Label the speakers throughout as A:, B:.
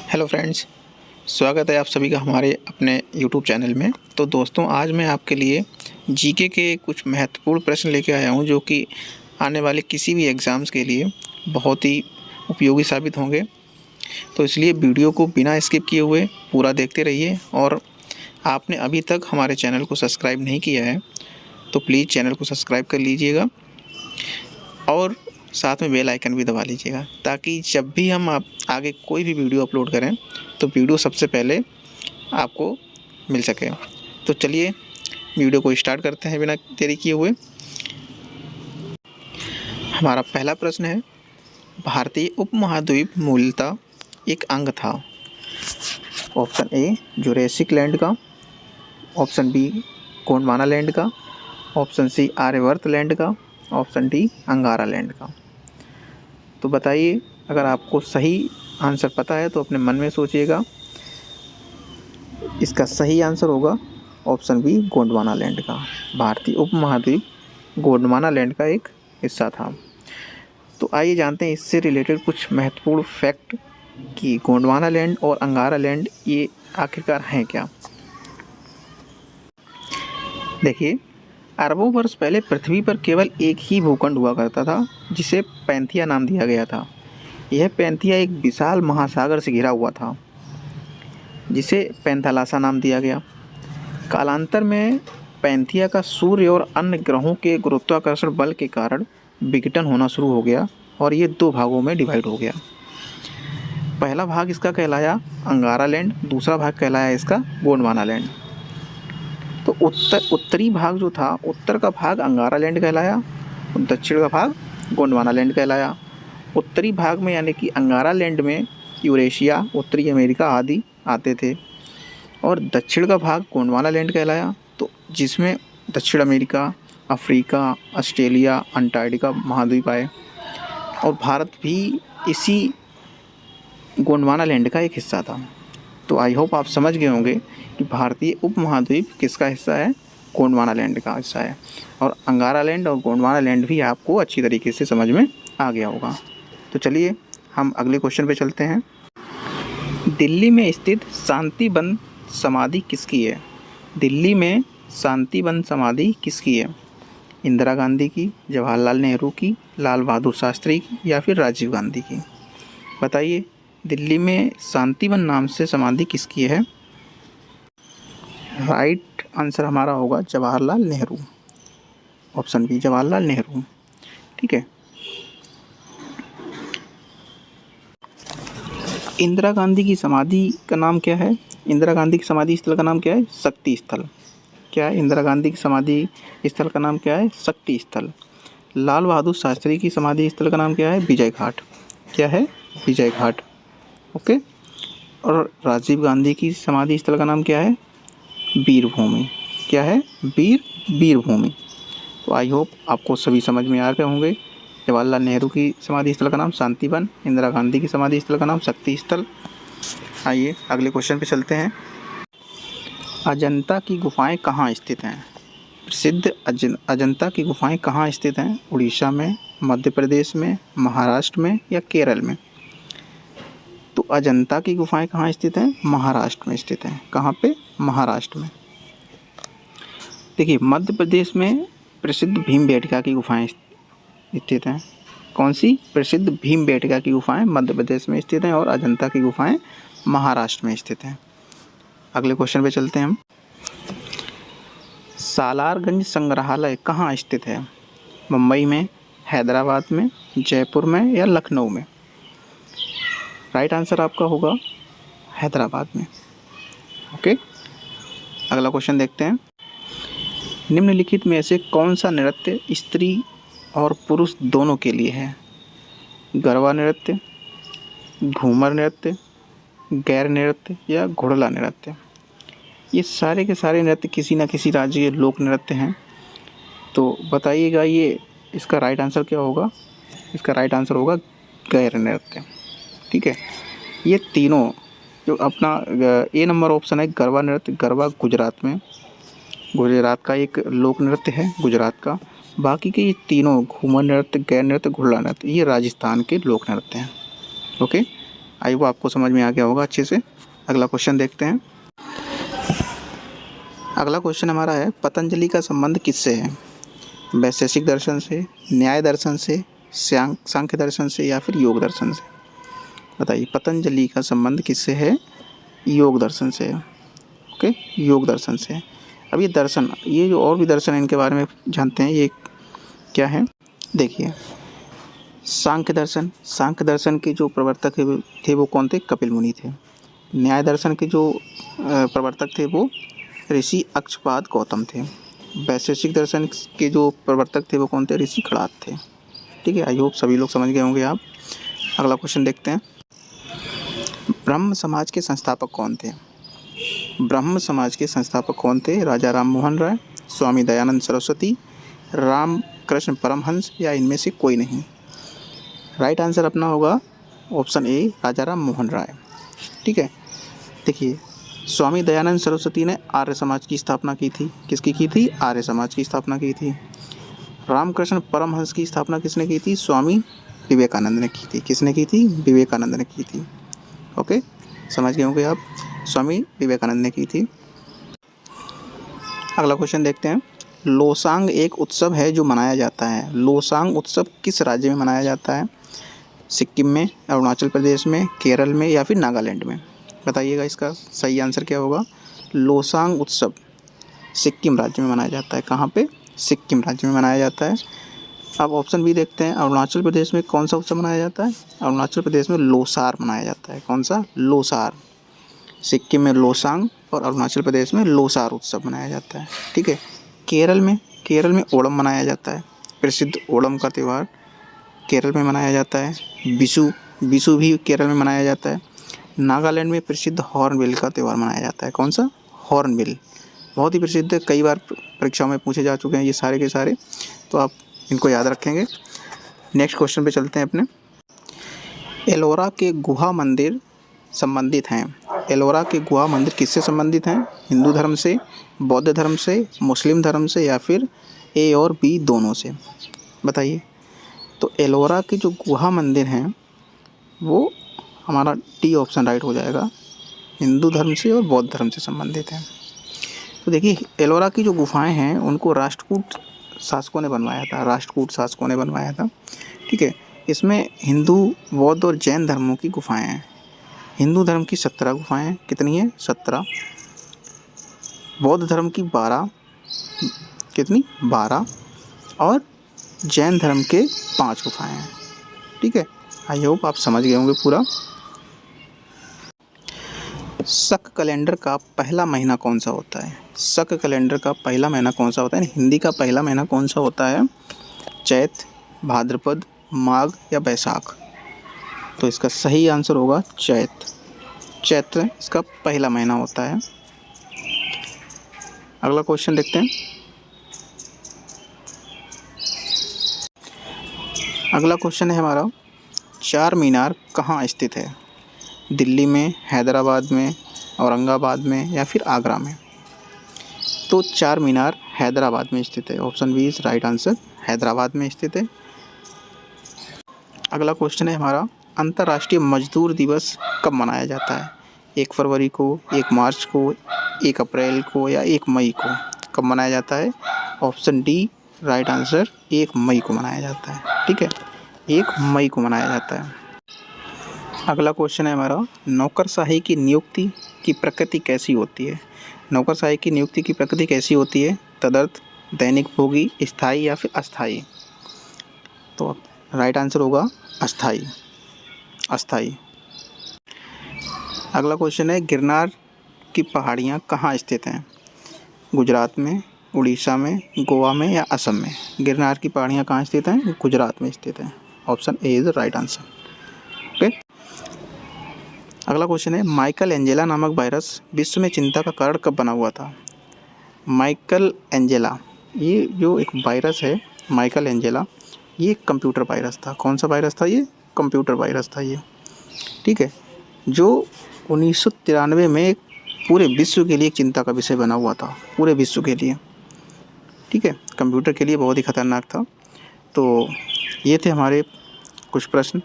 A: Hello friends, स्वागत है आप सभी का हमारे अपने यूट्यूब चैनल में। तो दोस्तों, आज मैं आपके लिए जीके के कुछ महत्वपूर्ण प्रश्न लेके आया हूं जो कि आने वाले किसी भी एग्ज़ाम्स के लिए बहुत ही उपयोगी साबित होंगे। तो इसलिए वीडियो को बिना स्किप किए हुए पूरा देखते रहिए। और आपने अभी तक हमारे चैनल को सब्सक्राइब नहीं किया है तो प्लीज़ चैनल को सब्सक्राइब कर लीजिएगा और साथ में बेल आइकन भी दबा लीजिएगा, ताकि जब भी हम आप आगे कोई भी वीडियो अपलोड करें तो वीडियो सबसे पहले आपको मिल सके। तो चलिए वीडियो को स्टार्ट करते हैं बिना देरी किए हुए। हमारा पहला प्रश्न है, भारतीय उपमहाद्वीप मूलतः एक अंग था। ऑप्शन ए जुरेसिक लैंड का, ऑप्शन बी गोंडवाना लैंड का, ऑप्शन सी आर्यवर्त लैंड का, ऑप्शन डी अंगारा लैंड का। तो बताइए, अगर आपको सही आंसर पता है तो अपने मन में सोचिएगा। इसका सही आंसर होगा ऑप्शन बी गोंडवाना लैंड का। भारतीय उपमहाद्वीप गोंडवाना लैंड का एक हिस्सा था। तो आइए जानते हैं इससे रिलेटेड कुछ महत्वपूर्ण फैक्ट कि गोंडवाना लैंड और अंगारा लैंड ये आखिरकार हैं क्या। देखिए, अरबों वर्ष पहले पृथ्वी पर केवल एक ही भूखंड हुआ करता था जिसे पैंथिया नाम दिया गया था। यह पैंथिया एक विशाल महासागर से घिरा हुआ था जिसे पैंथालासा नाम दिया गया। कालांतर में पैंथिया का सूर्य और अन्य ग्रहों के गुरुत्वाकर्षण बल के कारण विघटन होना शुरू हो गया और ये दो भागों में डिवाइड हो गया। पहला भाग इसका कहलाया अंगारा लैंड, दूसरा भाग कहलाया इसका गोंडवाना लैंड। तो उत्तरी भाग जो था, उत्तर का भाग अंगारा लैंड कहलाया और दक्षिण का भाग गोंडवाना लैंड कहलाया। उत्तरी भाग में यानी कि अंगारा लैंड में यूरेशिया, उत्तरी अमेरिका आदि आते थे और दक्षिण का भाग गोंडवाना लैंड कहलाया, तो जिसमें दक्षिण अमेरिका, अफ्रीका, ऑस्ट्रेलिया, अंटार्कटिका महाद्वीप आए और भारत भी इसी गोंडवाना लैंड का एक हिस्सा था। तो आई होप आप समझ गए होंगे कि भारतीय उपमहाद्वीप किसका हिस्सा है, गोंडवाना लैंड का हिस्सा है। और अंगारा लैंड और गोंडवाना लैंड भी आपको अच्छी तरीके से समझ में आ गया होगा। तो चलिए हम अगले क्वेश्चन पे चलते हैं। दिल्ली में स्थित शांति वन समाधि किसकी है? दिल्ली में शांति वन समाधि किसकी है? इंदिरा गांधी की, जवाहरलाल नेहरू की, लाल बहादुर शास्त्री की या फिर राजीव गांधी की? बताइए, दिल्ली में शांति वन नाम से समाधि किसकी है? राइट आंसर हमारा होगा जवाहरलाल नेहरू। Option B Jawaharlal Nehru. ठीक है। इंदिरा गांधी की समाधि का नाम क्या है? इंदिरा गांधी की समाधि स्थल का नाम क्या है? शक्ति स्थल। क्या है? इंदिरा गांधी की समाधि स्थल का नाम क्या है? शक्ति स्थल। लाल बहादुर शास्त्री की समाधि स्थल का नाम क्या है? विजय घाट। क्या है? विजय घाट। ओके। और राजीव गांधी की समाधि स्थल का नाम क्या है? वीरभूमि। क्या है? वीरभूमि। तो आई होप आपको सभी समझ में आ गए होंगे। जवाहरलाल नेहरू की समाधि स्थल का नाम शांति वन, इंदिरा गांधी की समाधि स्थल का नाम शक्ति स्थल। आइए अगले क्वेश्चन पे चलते हैं। अजंता की गुफाएं कहाँ स्थित हैं? प्रसिद्ध अजंता की गुफाएं कहाँ स्थित हैं? उड़ीसा में, मध्य प्रदेश में, महाराष्ट्र में या केरल में? तो अजंता की गुफाएं कहाँ स्थित हैं? महाराष्ट्र में स्थित हैं। कहाँ पे? महाराष्ट्र में। देखिए, मध्य प्रदेश में प्रसिद्ध भीमबेटका की गुफाएं स्थित हैं। कौन सी? प्रसिद्ध भीमबेटका की गुफाएं मध्य प्रदेश में स्थित हैं और अजंता की गुफाएं महाराष्ट्र में स्थित हैं। अगले क्वेश्चन पे चलते हैं हम। सालारगंज संग्रहालय कहाँ स्थित है? मुंबई में, हैदराबाद में, जयपुर में या लखनऊ में? राइट आंसर आपका होगा हैदराबाद में। ओके। अगला क्वेश्चन देखते हैं। निम्नलिखित में से कौन सा नृत्य स्त्री और पुरुष दोनों के लिए है? गरबा नृत्य, घूमर नृत्य, गैर नृत्य या घुड़ला नृत्य? ये सारे के सारे नृत्य किसी न किसी राज्य के लोक नृत्य हैं। तो बताइएगा, ये इसका राइट आंसर क्या होगा? इसका राइट आंसर होगा गैर नृत्य। ठीक है। ये तीनों जो अपना ए नंबर ऑप्शन है गरबा नृत्य। गरबा गुजरात में, गुजरात का एक लोक नृत्य है गुजरात का। बाकी के ये तीनों घूमर नृत्य, गैर नृत्य, घुड़ला नृत्य, ये राजस्थान के लोक नृत्य हैं। ओके। आई वो आपको समझ में आ गया होगा अच्छे से। अगला क्वेश्चन देखते हैं। अगला क्वेश्चन हमारा है, पतंजलि का संबंध किससे है? वैशेषिक दर्शन से, न्याय दर्शन से, सांख्य दर्शन से या फिर योग दर्शन से? बताइए, पतंजलि का संबंध किससे है? योग दर्शन से है। ओके, योग दर्शन से। अब ये दर्शन, ये जो और भी दर्शन है इनके बारे में जानते हैं, ये क्या है? देखिए, सांख्य दर्शन के जो प्रवर्तक थे वो कौन थे? कपिल मुनि थे। न्याय दर्शन के जो प्रवर्तक थे वो ऋषि अक्षपाद गौतम थे। वैशेषिक दर्शन के जो प्रवर्तक थे वो कौन थे? ऋषि कणाद थे। ठीक है, आई होप सभी लोग समझ गए होंगे आप। अगला क्वेश्चन देखते हैं। ब्रह्म समाज के संस्थापक कौन थे? ब्रह्म समाज के संस्थापक कौन थे? राजा राम मोहन राय, स्वामी दयानंद सरस्वती, रामकृष्ण परमहंस या इनमें से कोई नहीं? राइट आंसर अपना होगा ऑप्शन ए, राजा राम मोहन राय। ठीक है, देखिए, स्वामी दयानंद सरस्वती ने आर्य समाज की स्थापना की थी। किसकी की थी? आर्य समाज की स्थापना की थी। रामकृष्ण परमहंस की स्थापना किसने की थी? स्वामी विवेकानंद ने की थी। किसने की थी? विवेकानंद ने की थी। ओके, समझ गए होंगे आप, स्वामी विवेकानंद ने की थी। अगला क्वेश्चन देखते हैं। लोसांग एक उत्सव है जो मनाया जाता है। लोसांग उत्सव किस राज्य में मनाया जाता है? सिक्किम में, अरुणाचल प्रदेश में, केरल में या फिर नागालैंड में? बताइएगा, इसका सही आंसर क्या होगा? लोसांग उत्सव सिक्किम राज्य में मनाया जाता है। कहाँ पे? सिक्किम राज्य में मनाया जाता है। अब ऑप्शन बी देखते हैं। अरुणाचल प्रदेश में कौन सा उत्सव मनाया जाता है? अरुणाचल प्रदेश में लोसार मनाया जाता है। कौन सा? लोसार। सिक्किम में लोसांग और अरुणाचल प्रदेश में लोसार उत्सव मनाया जाता है। ठीक है, केरल में ओणम मनाया जाता है। प्रसिद्ध ओणम का त्यौहार केरल में मनाया जाता है। विशु भी केरल में मनाया जाता है। नागालैंड में प्रसिद्ध हॉर्नबिल का त्यौहार मनाया जाता है। कौन सा? हॉर्नबिल। बहुत ही प्रसिद्ध है, कई बार परीक्षाओं में पूछे जा चुके हैं ये सारे के सारे, तो आप इनको याद रखेंगे। नेक्स्ट क्वेश्चन पे चलते हैं अपने। एलोरा के गुहा मंदिर संबंधित हैं। एलोरा के गुहा मंदिर किससे संबंधित हैं? हिंदू धर्म से, बौद्ध धर्म से, मुस्लिम धर्म से या फिर ए और बी दोनों से? बताइए। तो एलोरा के जो गुहा मंदिर हैं वो हमारा डी ऑप्शन राइट हो जाएगा, हिंदू धर्म से और बौद्ध धर्म से संबंधित हैं। तो देखिए, एलोरा की जो गुफाएं हैं उनको राष्ट्रकूट शासकों ने बनवाया था। राष्ट्रकूट शासकों ने बनवाया था। ठीक है, इसमें हिंदू, बौद्ध और जैन धर्मों की गुफाएं हैं। हिंदू धर्म की 17 गुफाएं, कितनी है? 17। बौद्ध धर्म की 12, कितनी? 12। और जैन धर्म के 5 गुफाएं हैं। ठीक है, आई होप आप समझ गए होंगे पूरा। शक कैलेंडर का पहला महीना कौन सा होता है? शक कैलेंडर का पहला महीना कौन सा होता है? हिंदी का पहला महीना कौन सा होता है? चैत, भाद्रपद, माघ या बैसाख? तो इसका सही आंसर होगा चैत। चैत्र इसका पहला महीना होता है। अगला क्वेश्चन देखते हैं। अगला क्वेश्चन है हमारा, चार मीनार कहाँ स्थित है? दिल्ली में, हैदराबाद में, औरंगाबाद में या फिर आगरा में? तो चार मीनार हैदराबाद में स्थित है। Option B is right answer, Hyderabad में स्थित है। अगला क्वेश्चन है हमारा, अंतर्राष्ट्रीय मजदूर दिवस कब मनाया जाता है? 1 फरवरी को, 1 मार्च को, 1 अप्रैल को या 1 मई को? कब मनाया जाता है? ऑप्शन डी राइट आंसर, 1 मई को मनाया जाता है। ठीक है, 1 मई को मनाया जाता है। अगला क्वेश्चन है हमारा, नौकरशाही की नियुक्ति की प्रकृति कैसी होती है? नौकरशाही की नियुक्ति की प्रकृति कैसी होती है? तदर्थ, दैनिक भोगी, स्थायी या फिर अस्थायी? तो राइट आंसर होगा अस्थायी। अस्थायी। अगला क्वेश्चन है, गिरनार की पहाड़ियाँ कहाँ स्थित हैं? गुजरात में, उड़ीसा में, गोवा में या असम में? गिरनार की पहाड़ियाँ कहाँ स्थित हैं? गुजरात में स्थित हैं। Option A is right answer. Okay. अगला क्वेश्चन है, माइकल एंजेला नामक वायरस विश्व में चिंता का कारण कब बना हुआ था? माइकल एंजेला, ये जो एक वायरस है माइकल एंजेला, ये कंप्यूटर वायरस था। कौन सा वायरस था? ये कंप्यूटर वायरस था ये। ठीक है, जो 1993 में पूरे विश्व के लिए एक चिंता का विषय बना हुआ था, पूरे विश्व के लिए। ठीक है, कंप्यूटर के लिए बहुत ही खतरनाक था। तो ये थे हमारे कुछ प्रश्न।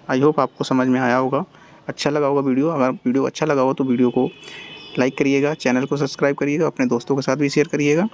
A: आई होप आपको समझ में आया होगा। अच्छा लगा होगा वीडियो। अगर वीडियो अच्छा लगा हो तो वीडियो को लाइक करिएगा, चैनल को सब्सक्राइब करिएगा, अपने दोस्तों के साथ भी शेयर करिएगा।